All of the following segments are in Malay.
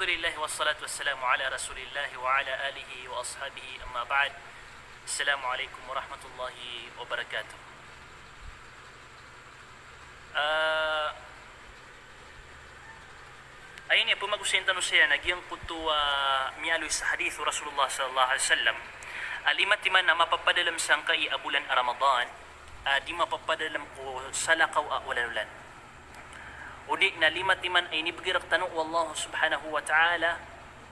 Alhamdulillah wassalatu wassalamu ala Rasulillah wa ala alihi wa ashabihi amma ba'd. Assalamualaikum warahmatullahi wabarakatuh. Ayun ya pumagusintan siya nagyang kuto mialoy sa hadith Rasulullah sallallahu alaihi wasallam. Alimat timan na mapapadalam sang kai abulan Ramadan, di mapapadalam ko salakaw walalulan. Udi na limat timan ay nibigirak tanong wallahu subhanahu wa ta'ala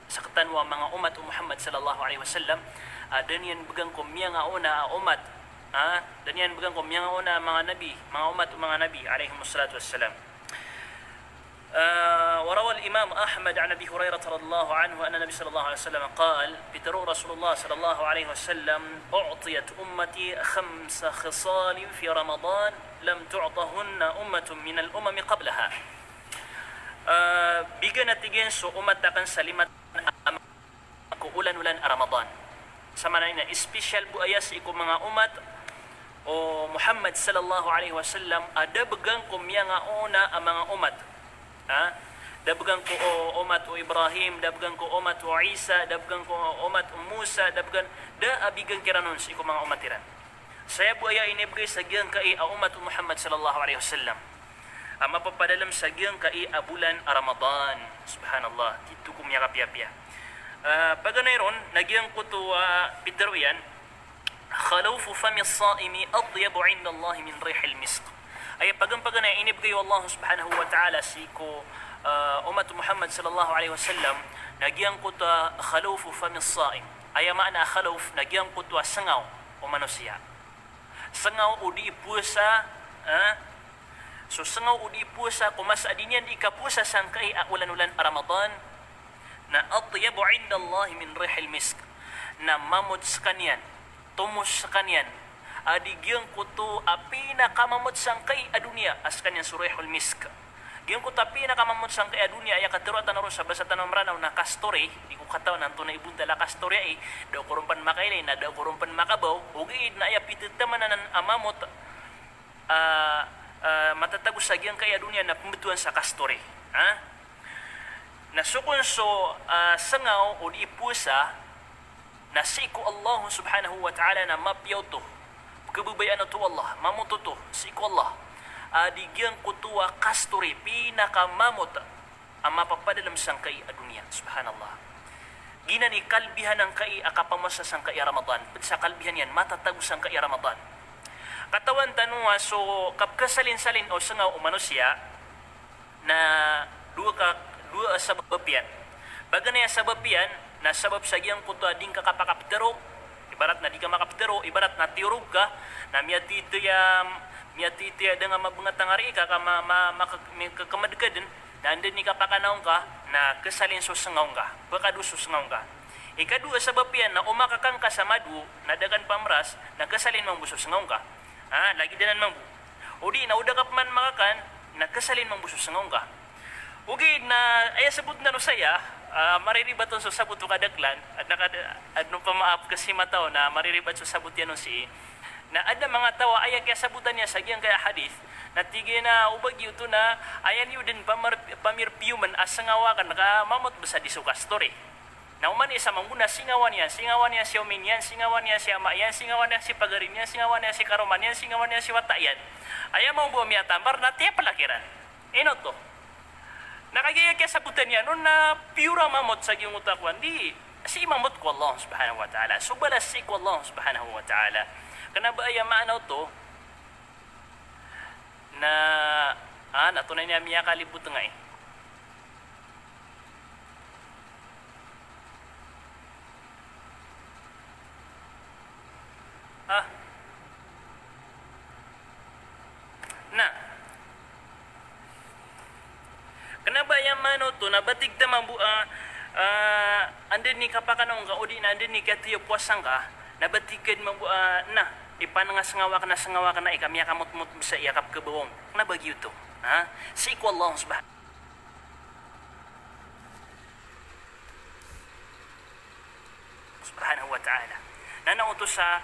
sa katanwa mga umat Muhammad sallallahu alaihi wasallam, dan yan bagang ko miya nga una umat, dan yan bagang ko miya nga una mga nabi, mga umat mga nabi alaihi wassalatu wassalam. وروى الإمام أحمد عن أبي هريرة رضي الله عنه أن النبي صلى الله عليه وسلم قال بترو رسول الله صلى الله عليه وسلم أعطيت أمتي 5 خصال في رمضان لم تعطهن أمة من الأمم قبلها. Bigyan natigin so umat akan salimat ko ulan-ulan Ramadan. Sama na ina special buayas iku mga umat o Muhammad sallallahu alaihi wasallam ada begang ko miya nga una ang mga umat. Dabgan ko umat o Ibrahim, dabgan ko umat o Isa, dabgan ko umat o Musa, dabgan da abigan kiranon sa iko mga umatiran. Saya buaya inibigay sa giyang kai a umat o Muhammad sallallahu alaihi wasallam. Mapapadalam sa giyang kai a bulan Ramadan. Subhanallah, dito ko miya kapya-pya. Paganayron, nagyang ko to Pedro yan, khalufu fami as-saimi adyabu 'inda Allah min rihil misk. Ay pagang-pagan na inibigay Allah subhanahu wa ta'ala si ko umat Muhammad sallallahu alaihi wasallam nagyang ko ta khalufu fami as-saim. Ay maana khaluf nagyang ko ta sangaw o manusia. Sangaw o di puasa, so sangaw o di puasa kumas adinyan di kapuasa sangkay ulan-ulan Ramadan na atyabu 'inda Allah min rihil misk, na mamod sa kanyan, tumus sa kanyan adigyan ko to pinakamamot sangkay a dunia as kanyang surehul misk. Giyan ko ta pinakamamot sangkay a dunia ay katuruatan na ron sa basa tanong ranaw na kastore, di ko kataw na ito na ibunta la kastore ay daw kurumpan makailay na daw kurumpan makabaw o giid na ay pititaman na amamot matatagos sa giyang kay a dunia na pumituan sa kastore. Nasukon so sangaw o di pusa na siku Allah subhanahu wa ta'ala na mapiyaw to kebubayan to Allah, mamututo si ko Allah. Adigyan ko tuwa kasturi pinakamamot ang mapapadalam sang kay a dunia. Subhanallah. Ginani kalbihan ng kay akapamasa sang kay Ramadan. Sa kalbihan yan matatagos sang kay Ramadan. Katawan tanwa so kapkasalin-salin o sangaw o manusia na dua sabab yan. Baga na yung sabab yan na sabab sa giyang kuto ading kakapakaptero, ibarat na di ka makaptero, ibarat na tiurog ka, na miyatito ya dengan mabungat tangari ka kamadekadin, na andin ni kapakanaw ka, na kesalin susengaw ka, pakadu susengaw ka. Ikadua sabab yan na umakakang ka sa madu, na dagan pamras, na kesalin mong bususengaw ka. Lagi danan mong bu. O di, na uda ka man makakan, na kesalin mong bususengaw ka. Ugi na ay sabut na no saya, mariribat sa sabut to kadaglan at nung pamaap kasi mataw na mariribat sa sabut yan no si na ada mga tawa ay kaya sabutan niya sa giyang kaya hadith na tige na ubag yuto na ayan yu din pamirpiyuman asangawa kan nakamamot basa di suka story. Na uman isa manguna singawan niya si Omin yan, singawan niya si Ama yan, singawan niya si Pagarin yan, singawan niya si Karoman yan, singawan niya si Wata yan. Ayaw mong buwa miya tambar na tiya palakiran. Ino to. Nakagaya kaya sabutan niya noon na pura mamot sa iyong utakwan, di si mamot ko Allah subhanahu wa ta'ala. So balasik ko Allah subhanahu wa ta'ala. Kana ba ay maanaw to na natunay niya miya kalibut nga eh. Kenapa yang mano to nabatig ta mambu andin ni kapakanaw ka udi na andin ni katiyo puasang ka nabatigid mambu na ipanangas ngawa ka na ikami akamot-mot sa iyakap kabawong na bagyo to si ko Allah subhanahu wa ta'ala nanauto sa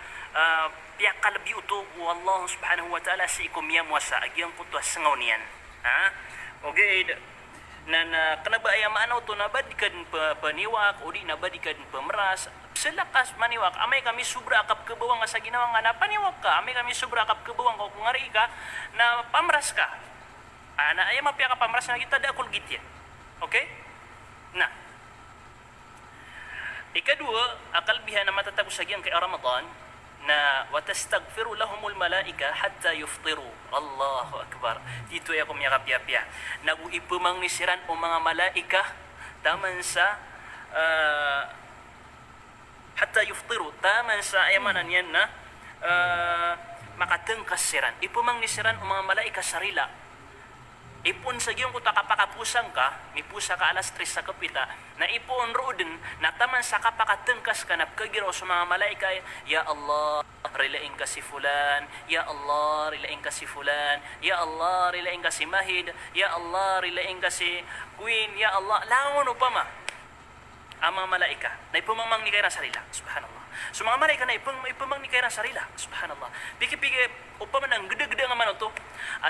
piyak kalbi uto Allah subhanahu wa ta'ala si ko miya muasa agyang kuto sangaw niyan okay na kenapa ayam ano to nabadikan paniwak udi nabadikan pemeras selakas maniwak amay kami subra akap ke bawang sa ginawa nga na paniwak ka amay kami subra akap ke bawang kung ngari ka na pamras ka ana ayam mapi ka pamras na kita dakul gityan okay nah ikadua akal biha na matatagos sa kay Ramadan na watastaghfiru lahumul malaika hatta yuftiru. Allahu akbar. Dito ay ako miyakap-yapya. Naguipumang nisiran o mga malaika taman sa hatta yuftiru. Taman sa ayamanan yan na makatengkas siran. Ipumang nisiran o mga malaika sarila. Ipon sa giyong kuta kapakapusang ka, may pusa ka alas 3 sa kapita, na ipon roodin, na taman sa kapakatengkas ka, napkagiraw sa mga malaika, Ya Allah, rilaing ka si fulan, Ya Allah, rilaing ka si fulan, Ya Allah, rilaing ka si Mahid, Ya Allah, rilaing ka si Queen, Ya Allah, langon upama, ang mga malaika, na ipumamang ni kaya sarila, subhanallah. So mga malaika na ipumang ni kaya sarila, subhanallah. Piki-piki upama ng gede-gede nga man ito,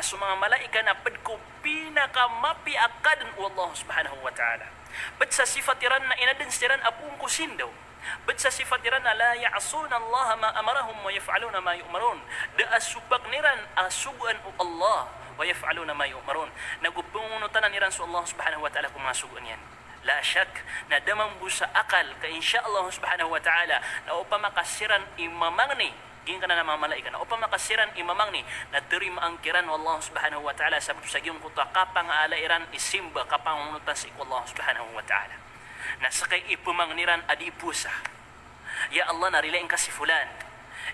so mga malaika na padko pinakamapi akadan Allah subhanahu wa ta'ala. Ba't sa sifatiran na inadin siran apung kusin daw. Ba't sa sifatiran na la ya'asun Allah ma amarahum wa yaf'aluna ma yu'marun. Da asubak niran asubuan Allah wa yaf'aluna ma yu'marun. Nagupungunutan niran sa Allah subhanahu wa ta'ala kung mga subuan yan. La syak na damang busa akal ka insyaallah subhanahu wa ta'ala na upama kasiran imamangni gin kana na mga malaika na upama kasiran imamangni na terima ang kiran wallahu subhanahu wa ta'ala sabab sa giyong kuta kapang alairan isimba kapang unutan sa Allah subhanahu wa ta'ala na sakay ipumangniran adi pusa ya Allah narilain ka si fulan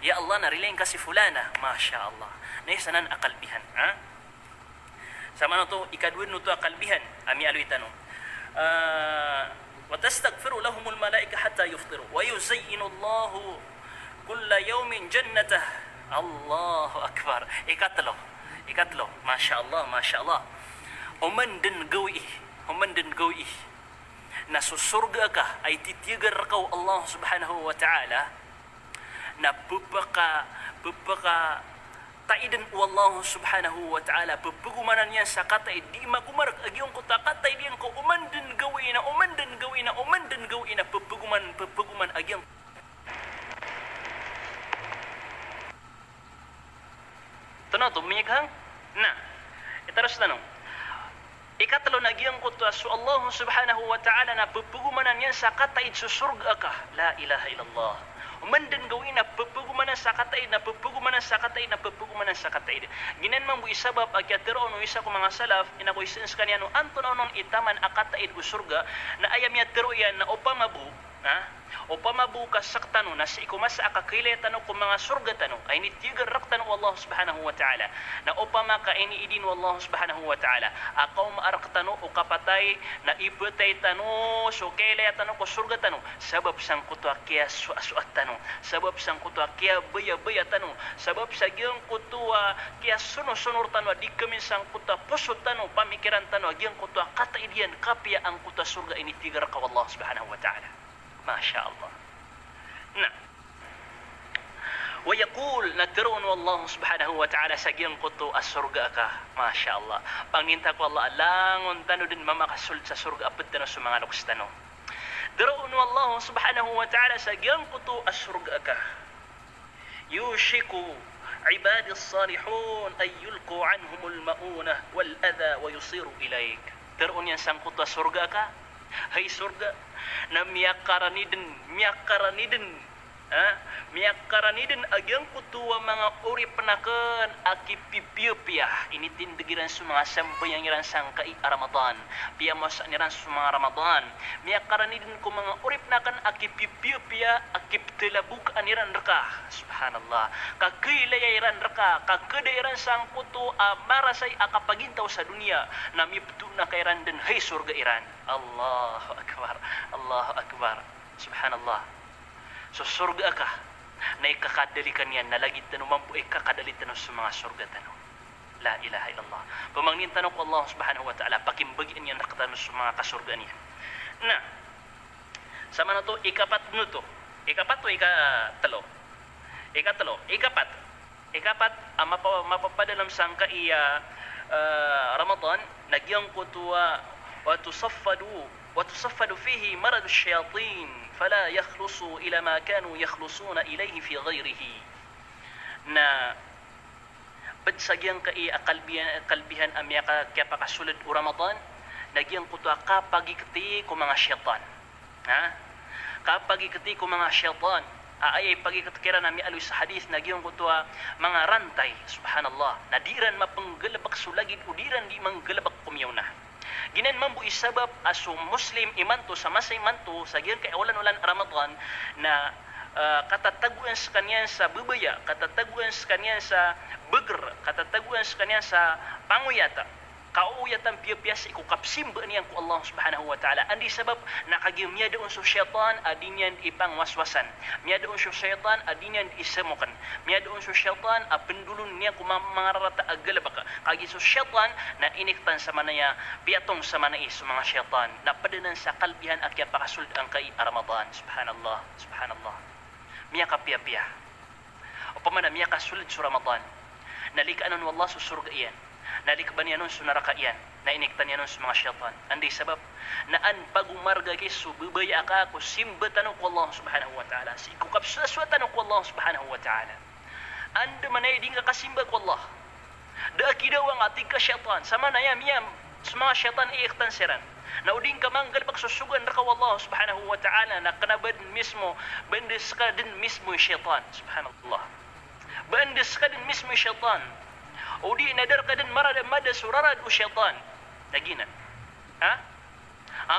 ya Allah narilain ka si fulana masya Allah na isanan akalbihan ha sama no to ikadwin no to akalbihan ami aluy tanong وتستغفر لهم الملائكة حتى يفطروا ويزين الله كل يوم جنته الله أكبر ikatlo ما شاء الله ومن دن قوي na susurga ka ay titigar kau Allah subhanahu wa ta'ala na bupaka taidan Allah subhanahu wa ta'ala papugumanan yan sa katay di magumarag agyong kuta katay diyan ko umandan gawin na papuguman agyong tanong to miyaghang na itaros tanong ikatlo na agyong kuta so Allah subhanahu wa ta'ala na papugumanan yan sa katay susurga ka la ilaha illallah mandan gawin na papugumanan sa katay ginan man bu isabab agyatero no isa ko mga salaf ina ko isens kaniya no anton onon itaman akatay usurga na ayam yatero yan na upamabu upamabu kasaktano na si ikumas akakiletano kung mga surga tano ay nitigar raktano Allah subhanahu wa ta'ala na upama ka iniidin Allah subhanahu wa ta'ala akaw maaraktano o kapatay na ibutay tano so kiletano ko surga tano sabab sang kutwa kaya suat tano sabab sang kutwa kaya baya tano sabab sa giyang kutwa kaya sunor tano di kami sang kutwa pusot tano pamikiran tano giyang kutwa kataidian kapya ang kutwa surga initigar ka Allah subhanahu wa ta'ala Masya Allah. Nah, ويقول نترون والله سبحانه وتعالى سجين قطو السرقة ما شاء الله panginta ko Allah langon tano din mamakasul sa surga apet tano sa mga lukstano درون والله سبحانه وتعالى سجين قطو السرقة يوشك عباد الصالحون أن يلقوا عنهم المؤونة والأذى ويصيروا إليك درون ينسان قطو السرقة هاي سرقة na miyakaranidin agyang kutuwa mga uri penakan aki pipiupiah ini tindigiran sa mga sampay yang iran sangkai Ramadan pia masa niran sa mga Ramadan miyakaranidin ko mga uri penakan aki pipiupiah aki telabuk aniran reka subhanallah kakilaya iran reka kakeda iran sang kutu marasay akapagintaw sa dunia na miptu na kairan den hay surga iran Allahu akbar subhanallah so surga ka na ikakadalikan yan na lagi tanong mampu ikakadalit tanong sa mga surga tanong la ilaha illallah pamangnin tanong ko Allah subhanahu wa ta'ala pakimbagian yan nakatanong sa mga kasurga niya na sama na to ikapat mapapadalam sangka iya Ramadan nagyang kutuwa وتصفد فيه مرض الشياطين فلا يخلصوا إلى ما كانوا يخلصون إليه في غيره. Na pagsagyang kai kalbihan amya ka kaya pakasulad o Ramadan nagyang kuto ka pagikti ko mga syaitan. Ha? Kapag ikti ko mga syaitan ay pagikatkiran nami aluy sa hadith nagyang kuto mga rantay, subhanallah, nadiran mapanggalabak sulagid udiran di manggalabak kumyaw na. Ginan man bu isabab aso muslim imanto sa masay manto sa giyan kay ulan-ulan Ramadan na katataguan sa kanya sa bubaya, katataguan sa kanya sa beger, katataguan sa kanya sa panguyata. Kauyatan piya-piya sa ikukapsimba niyan ko Allah subhanahu wa ta'ala. Andi sabab nakagim niya doon sa syaitan adinyan ipang waswasan. Niya doon sa syaitan adinyan isamukan. Niya doon sa syaitan pendulun niya kung mga rata agalabaka. Kagi sa syaitan na iniktan sa manaya, piatong sa manay sa mga syaitan. Napadanan sa kalbihan akya pakasuld ang kay Ramadan. Subhanallah, subhanallah. Miya ka piya-piya. O pamana miya ka sulid sa Ramadan. Nalikaanon wallah sa surga iyan. Nalikban niya nun sa naraka iyan. Nainiktan niya nun sa mga syaitan. Andi sabab na an pagumarga kay sububaya ka ko simbatan ko Allah subhanahu wa ta'ala. Si ikukapsaswatan ko Allah subhanahu wa ta'ala. Anda manay din ka kasimba ko Allah. Daki daw ang ating ka syaitan. Sama na yan miyam sa mga syaitan iiktan siran. Nauding ka manggal pagsusugan na ka Allah subhanahu wa ta'ala na kanabad mismo bandes ka din mismo syaitan. Subhanallah. Bandes ka din mismo syaitan. O di nadar ka din marada surarad o syaitan. Naginan. Ha?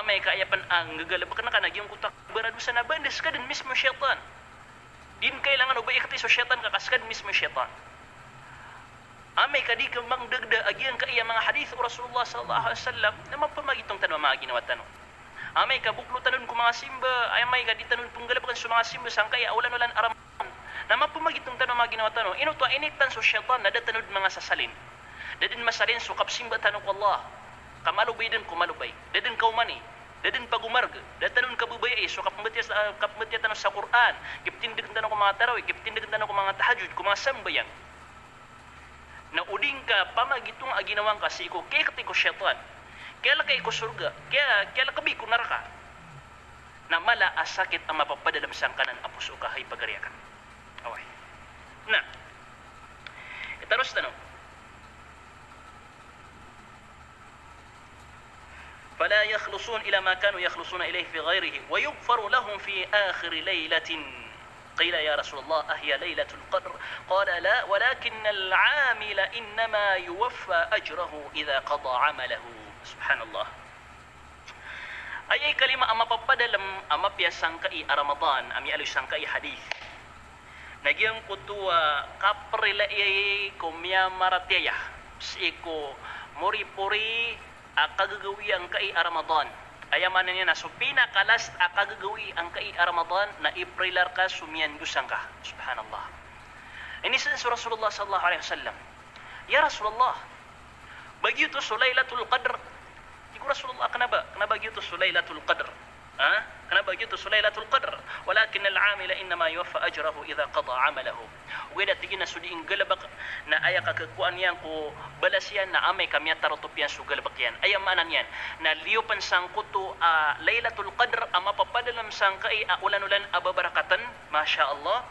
Amay kaayapan ang gagalabak na ka nagyang kutak barado sa nabandes ka din mismo syaitan. Din kailangan ubay ikati so syaitan kakaskad mismo syaitan. Amay ka di ka mangdagda agian ka iya mga hadith o Rasulullah sallallahu alaihi wasallam na mapamagitong tanong mga ginawa tanong. Amay ka buklo tanon ko mga simba, amay ka di tanon punggalabakan sa mga simba sang kaya ulan-ulan aram na mapumagitong tanong mga ginawa tanong, ino to iniktan so syaitan na datanod mga sasalin. Dadin masalin so kapsimba tanong ko Allah. Kamalubay din kumalubay. Dadin kaumani. Dadin pagumarga. Datanon kabubay so kapmatya tanong sa Quran. Kiptindig tanong ko mga tarawih. Kiptindig tanong ko mga tahajud. Ko mga sambayang. Na uding ka pamagitong aginawang ka si iko kekati ko syaitan. Kaya kay ko surga. Kaya kabi ko naraka. Na mala asakit ang mapapadalam sang kanan apos o kahay pagariakan. Okay. Nah, terus tanong. فلا يخلصون إلى ما كانوا يخلصون إليه في غيره ويغفر لهم في آخر ليلة. قيل يا رسول الله أهي ليلة القدر؟ قال لا ولكن العامل إنما يوفى أجره إذا قضى عمله. سبحان الله. Ay kalima ang mapapadalam ang mapiyasang kai Ramadan ami aluy sang kai hadith. Nagyang kutua kaprila iyay kumya maratiyah siko mori-puri akagagawi ang kai Ramadan. Ayaman niya na so pinakalas akagagawi ang kai Ramadan na iprilar ka sumiyan dusang ka. Subhanallah. Ini sa Rasulullah sallallahu alaihi wasallam. Ya Rasulullah, bagi itu Sulailatul Qadr. Iku Rasulullah kenapa gitu Sulailatul Qadr? Ha? Kenapa gitu Sulailatul Qadr? Walakin al-'amila innama yuwaffa ajrahu idza qada 'amalahu. Weda tigina sudi inggalabak na aya kakakuan yan ko balasyan na amay kami tarotopian sugalabak yan. Aya manan yan na liupan sang kuto Lailatul Qadr ama papadalam sang kai ulan-ulan ababarakatan, masya-Allah.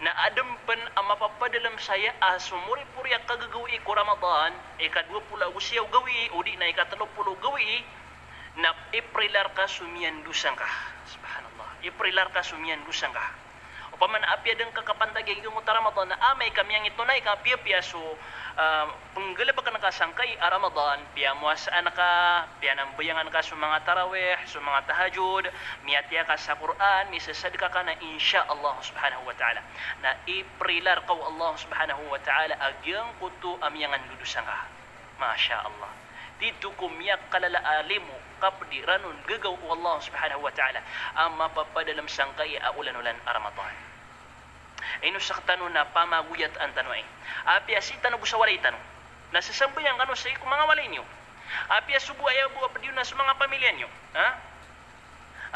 Na adam pen ang mapapadalam saya sumuri-puri ang kagagawi ko Ramadan, ika-20 usiyaw gawi, o di na ika-30 gawi, na iprilar ka sumiyan dusang ka. Subhanallah. Iprilar ka sumiyan dusang ka. O paman apya din kakapantagay yung Ramadan na amay kami ang itunay ka piya-piya so panggalaba ka nakasangkay Ramadan, piya muasaan ka, piya nang bayangan ka sa mga tarawih, sa mga tahajud, miyatiya ka sa Quran, misasadka ka na insya Allah subhanahu wa ta'ala. Na iprilar ka Allah subhanahu wa ta'ala agyang kuto amyangan dudusang ka. Masya Allah. Dito kumiyak kalala alimu kapdi ranun gagaw ko Allah subhanahu wa ta'ala ang mapapadalam sangkay ulan-ulan Ramadan. Ino sa tanong na pamaguyat ang tanong ay. Apia si tanong busawalay tanong. Nasasambayang ano sa kung mga walay niyo. Apia subu ayaw buwa padiyo na sa mga pamilya niyo. Ha?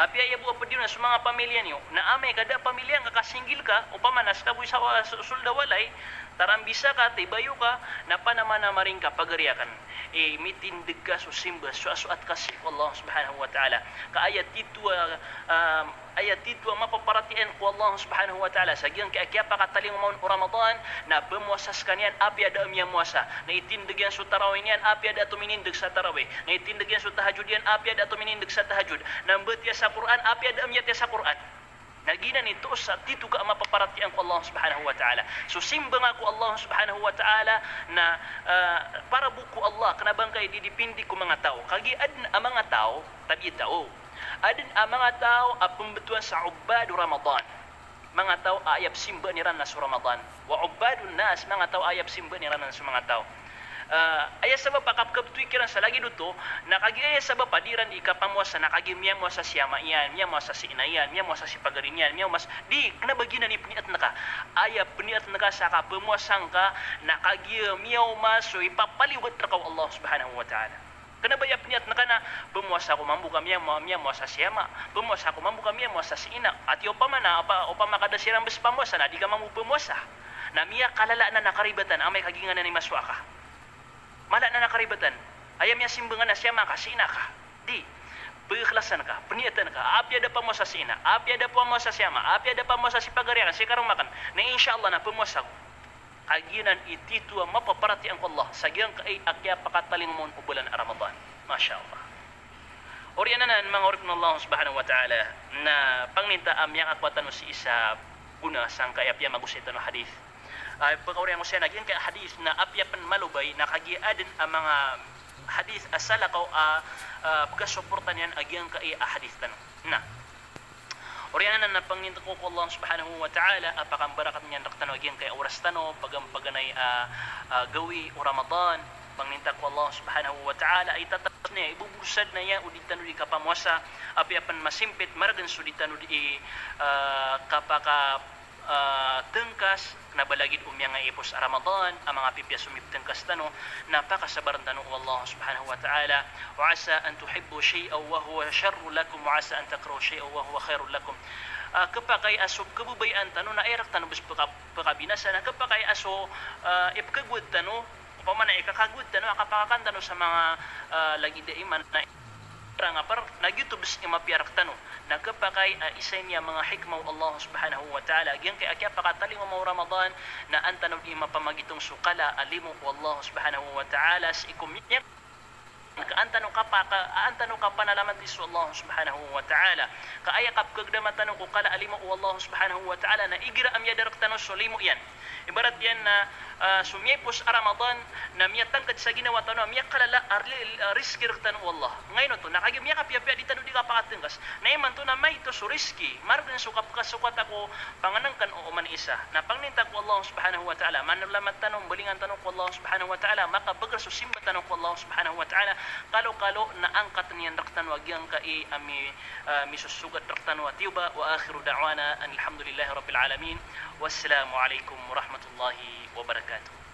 Apia ayaw buwa padiyo na sa mga pamilya niyo. Na amay kada pamilya nga kasinggil ka o pamanas ka buwi sa suldawalay tarambisa ka, tibayo ka, na panamana maring ka pagariakan. mitin degas o simba suat kasih Allah Subhanahu wa taala ka ayat itu mapaparatian ko Allah Subhanahu wa taala sagiang kay kaya pakataling mo Ramadan na pemuasas kanian api ada amya muasa na itindig yan su tarawih niyan api ada to minindig sa tarawih na itindig yan su tahajud yan api ada to minindig sa tahajud na betia sa Quran api ada amya sa Quran. Nagina nito sa tito ka mapaparatian ko Allah Subhanahu wa taala. So simba nga ko Allah Subhanahu wa taala na para buku Allah kanabang kay didipindi ko mga tao. Kagi adin ang mga tao tabi tao. Adin ang mga tao apumbetuan sa ubad Ramadan. Mga tao ayab simba ni ran na sa Ramadan. Wa ubadun nas mga tao ayab simba ni ran na sa mga tao. Ayah sebab pakap tuikiran selagi duto nakagi ayah sebab padiran di kapamuasa nakagi miya muasa siama iyan miya muasa si inayan miya muasa si pagarinyan miya muasa di kena bagian ni peniat naka ayah peniat naka saka pemuasang ka nakagi miya maso ipapaliwat rakau Allah Subhanahu wa taala kena bayar peniat naka na pemuasa ko mambuka miya muasa siama pemuasa ko mambuka miya muasa si ina ati upama na upama kada sirang bes pamuasa na di ka mamu pemuasa na miya kalala na nakaribatan amay kagingan na ni maswaka malah na nakaribatan ayam yang simbangan na siya makasina ka di pengikhlasan ka peniatan ka api ada pemuasa si ina api ada pemuasa siama api ada pemuasa si pagarian sekarang makan na insyaallah na pemuasa ko kaginan ititu mapaparati ang Allah sagyang kay akya pakataling mon bulan Ramadan masyaallah oriananan mga orib ng Allah Subhanahu wa taala na pangninta amyang akwatan si isa guna sang kayapya magusita no hadith pagkauriyan ko siya naging kaya hadis na apyapan malubay na kagiadin ang mga hadis asala ko pagkasuportan yan agyang kaya hadis tanong na oriyanan na pangninta ko Allah Subhanahu wa ta'ala apakambarakat niyan raktan agyang kaya oras tano paganay gawi o Ramadan pangninta ko Allah Subhanahu wa ta'ala ay tatas niya ibubusad na yan uditan di kapamuasa apyapan masimpit maragan suditan di kapaka tengkas na balagid umya nga ipos Ramadan ang mga pipya sumiptengkas tano napakasabaran tano Allah Subhanahu wa ta'ala wa asa an tuhibbu shay'an wa huwa sharrun lakum wa asa an takrahu shay'an wa huwa khairun lakum kapakay aso kabubayan tano na irak tano bis pakabinasa na kapakay aso ipkagud tano upama na ikakagud tano kapakakan tano sa mga lagi daiman na rangapar nagyutubs imapiarak tano nagkapakay isa niya mga hikmaw Allah Subhanahu wa ta'ala gyang kay akya pakataling mo Ramadan na antanaw di mapamagitong sukala alimu Allah Subhanahu wa ta'ala sa ikumyak kaantano ka panalaman ti Allah Subhanahu wa ta'ala kaaya kapkagdaman tanong ko kala alimu Allah Subhanahu wa ta'ala na igira am yadarak tanong solimu yan ibarat yan na sumyepos Ramadan na miya tangkad sa ginawa tanong miya kalala riski rak tanong Allah ngayon to nakagi miya kapya-pya di tanong di kapakatengkas na iman to na may to so riski margan sukap kasukat ako panganangkan o man isa na pangninta ko Allah Subhanahu wa ta'ala manalamat tanong balingan tanong ko Allah Subhanahu wa ta'ala makabagar susimba tanong ko Allah Subhanahu wa ta'ala kalau na angkat niyan raktan wagyang kai ami misusugat raktan wa tiuba wa akhiru da'wana alhamdulillahi rabbil alamin wassalamu alaikum warahmatullahi wabarakatuh